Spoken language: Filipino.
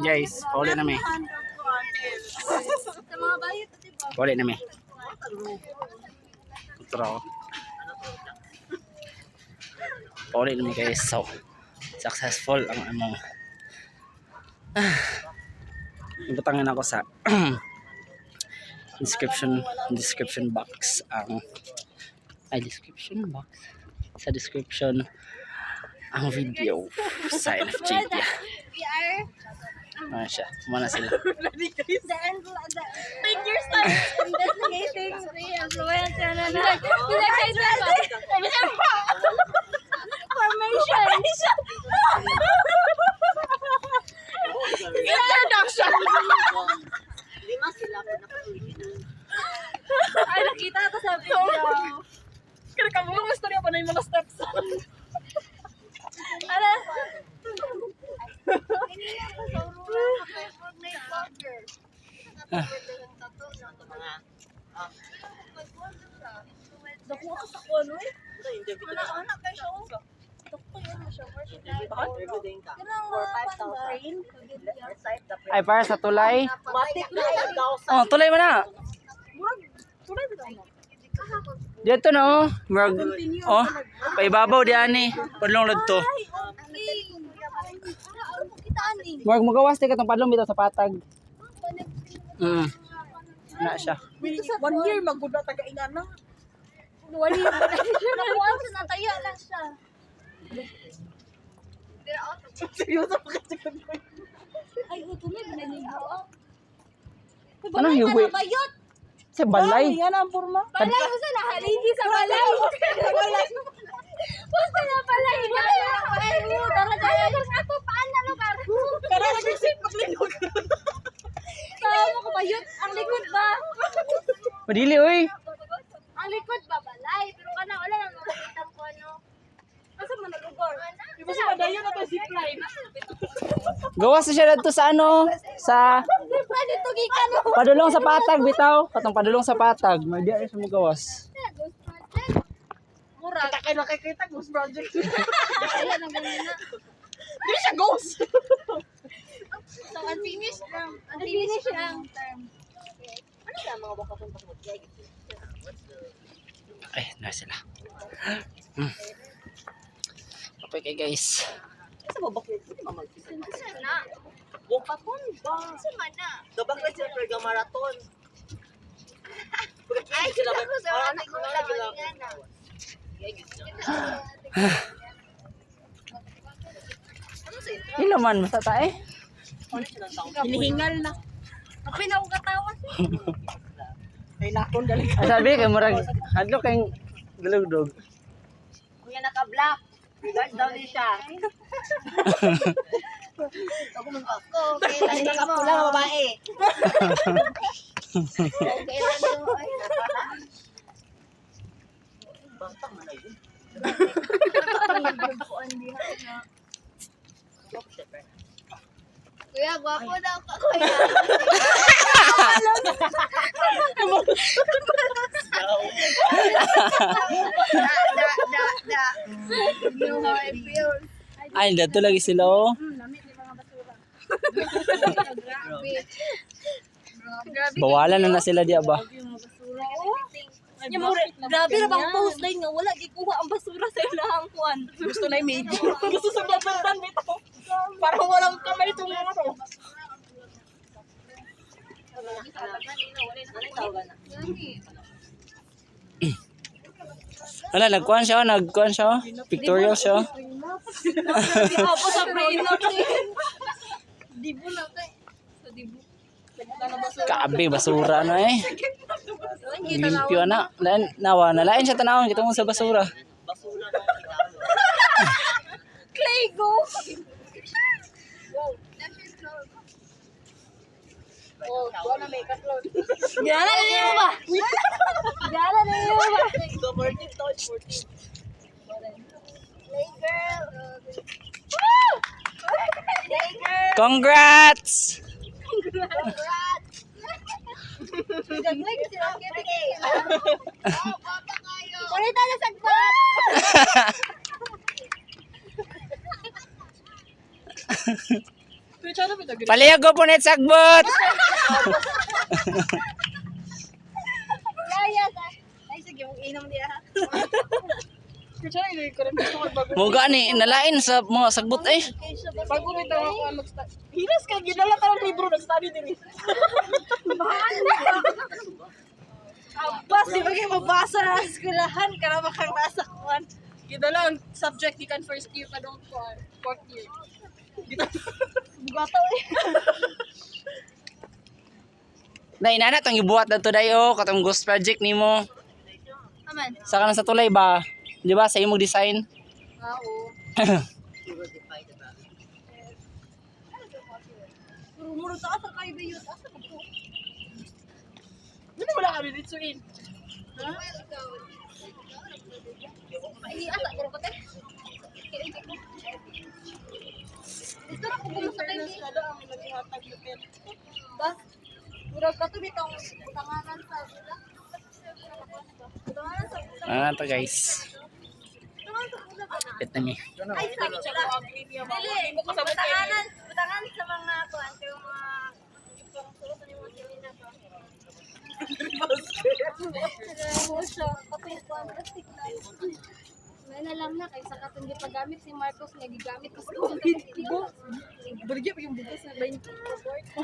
Guys, pauli na mi. Pauli na mi. Tro. Pauli na mi guys. So, successful ang among ibutangin ako sa description box ang description box sa description ang video sa NFJ. Ano siya? Mana sila? The fingers are investigating the influence and formation. Introduction. Lima sila po na Ay, nakita ko sa video. Kaya ka mo mga storya pa na yung mga steps. Ala. Dako ako sa kuno eh. Anak kay siya. Dako yun mo siya. Ay para sa tulay. matik na yung daw sa Oh, tulay mo na. Dito na oh. Murag oh, paibabaw di ani. Padlong ladto. Murag magawas di ka tong padlong bitaw sa patag. Na siya. 1 year magguda taga ingana. Wali mo na siya. Nakuha sa nataya lang siya. Seryoso pa kasi ko. Ay, ito na, binaligo. Anong hiwi? Bayot! Sa balay. Yan ang forma. Balay mo sa nahaligi sa balay. Basta na balay. Balay mo. Dara-dara lang ako. Paano na para? Kaya nag-isip maglinog. Tama ko bayot. Ang likod ba? Padili oy. Ang likod ba balay? Pero kana wala nang makikita ko ano. Asa man nalugor? Di ba sa padayon na to zipline? Gawas na siya dito sa ano, sa Pwede to gikan mo. padulong sa patag bitaw. Katong padulong sa patag. May di ay siya magawas. Ghost project. Murag. Kita kayo nakikita ghost project. Ayan ang ganyan na. Di siya ghost. So, unfinished lang. Unfinished lang term. Ano na mga baka kung pag-mag-gay? Ay, na sila. Okay kay guys. Sa babakit, hindi mamagkita. Sana. Buong paton ba? Sana. Gabakit sila per marathon. Ay, sila ko sa anak ko lang. Ilo man masata eh. Hinihingal na. Ang pinakagatawan. Ay nakon dali Ay, sabi kay murag hadlo kay dalugdog. Kuya naka-black. Guard daw ni siya. Ako man ako. Kailan Ay mo? nakapula na babae. Kailan mo? Ay, Bantang man na yun. Kuya, gwapo daw ka, kuya. Da. You know how I feel. Ay, dito lagi sila oh. Lamit ni mga basura. Grabe. Bawalan na sila di ba? Yung basura. Grabe na bang post line nga wala gikuha ang basura sa ilahang kuan. Gusto na yung medyo. Gusto sa babandan nito. Parang walang kamay itong mga to. Wala, nagkuhan siya, pictorial siya. Ako sa brain na Dibo na kay. Sa dibo. Kabe, basura na eh. Limpyo na. Nawa, nalain siya tanawon, kita mo sa basura. Basura na. Clay go. Oh, wala may katlon. Gala na niyo ba? Gala na niyo ba? So, 14 to, 14. Play girl. Congrats! Gagawin ko sila kaya. Oh, papa kayo. Kulita na sagpat. Kutsara ba ito? Palihog ko po net sagbot. Kaya ka. Ay, sige, mag-inom niya. Kutsara ilagay ko rin. Gusto ko bago. Muga ni nalain sa mga sagbot eh. Bago may tawa ko ang mag-study. Hiras ka, ginala ka ng libro, nag-study din eh. Bas, di ba kayo mabasa na sa eskwelahan? Karama kang nasa kuwan. Ginala ang subject, you can first year pa doon ko. Fourth year. Bugataw eh. Dai nana tong gibuhat na to dayo katong ghost project nimo. Aman. Saka na sa tulay ba? Di ba sa imong design? Oo. Muro ta sa kayo ba yun? Asa ka po? Ano wala kami dito in? Ay, asa ko pa tayo. Ito na kung sa kayo. Kada ang naghihatag na pen. Bas, murag ka to bitong tanganan sa bila. Tanganan sa bila. Ah, to guys. Tanganan sa bila ba na? Pit na mi. Ay, sabi sila. Dili, tanganan sa mga kuwan, yung mga ipang suot ni mo sila na. May nalam na kaysa katong gipagamit si Marcos nga gigamit ko sa COVID. Bergya pa yung bukas na 20.